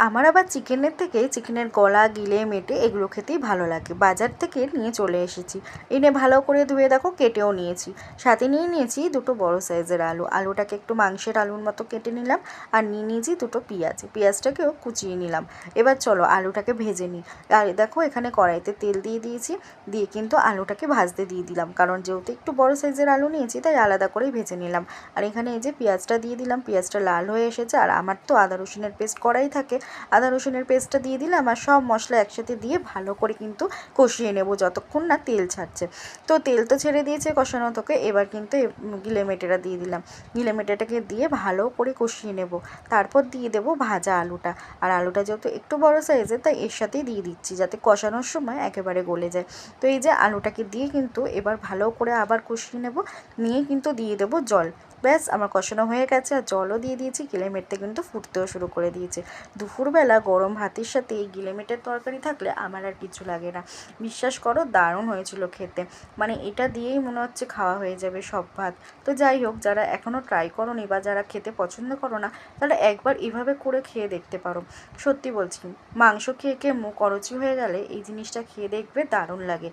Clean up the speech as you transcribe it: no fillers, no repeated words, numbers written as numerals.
আমার আবার চিকেনের থেকে চিকেনের গলা গিলে মেটে এগুলো খেতেই ভালো লাগে। বাজার থেকে নিয়ে চলে এসেছি, এনে ভালো করে ধুয়ে দেখো কেটেও নিয়েছি। সাথে নিয়েছি দুটো বড় সাইজের আলু, আলুটাকে একটু মাংসের আলুর মতো কেটে নিলাম। আর নিয়েছি দুটো পেঁয়াজটাকেও কুচিয়ে নিলাম। এবার চলো আলুটাকে ভেজে নিই। আর দেখো এখানে কড়াইতে তেল দিয়ে দিয়েছি, দিয়ে কিন্তু আলুটাকে ভাজতে দিয়ে দিলাম, কারণ যেহেতু একটু বড় সাইজের আলু নিয়েছি তাই আলাদা করেই ভেজে নিলাম। আর এখানে এই যে পেঁয়াজটা দিয়ে দিলাম, পেঁয়াজটা লাল হয়ে এসেছে। আর আমার তো আদা রসুনের পেস্ট করাই থাকে, আদা রসুনের পেস্টটা দিয়ে দিলাম। আর সব মশলা একসাথে দিয়ে ভালো করে কিন্তু কষিয়ে নেব যতক্ষণ না তেল ছাড়ছে। তো তেল তো ছেড়ে দিয়েছে কষানো থেকে, এবার কিন্তু গিলে মেটেটা দিয়ে দিলাম। গিলে মেটেটাকে দিয়ে ভালো করে কষিয়ে নেব, তারপর দিয়ে দেব ভাজা আলুটা। আর আলুটা যেহেতু একটু বড় সাইজের তাই এর সাথেই দিয়ে দিচ্ছি, যাতে কষানোর সময় একেবারে গলে যায়। তো এই যে আলুটাকে দিয়ে কিন্তু এবার ভালো করে আবার কষিয়ে নেব, নিয়ে কিন্তু দিয়ে দেবো জল। ব্যাস আমার কষানো হয়ে গেছে, আর জলও দিয়ে দিয়েছি। গিলেমেটটা কিন্তু ফুটতেও শুরু করে দিয়েছে। দুপুরবেলা গরম ভাতের সাথে এই গিলেমেটের তরকারি থাকলে আমার আর কিছু লাগে না। বিশ্বাস করো দারুণ হয়েছিল খেতে, মানে এটা দিয়েই মনে হচ্ছে খাওয়া হয়ে যাবে সব ভাত। তো যাই হোক, যারা এখনও ট্রাই করোনি বা যারা খেতে পছন্দ করো না, তাহলে একবার এভাবে করে খেয়ে দেখতে পারো। সত্যি বলছি, মাংস খেয়ে খেয়ে মুখ অরুচি হয়ে গেলে এই জিনিসটা খেয়ে দেখবে, দারুণ লাগে।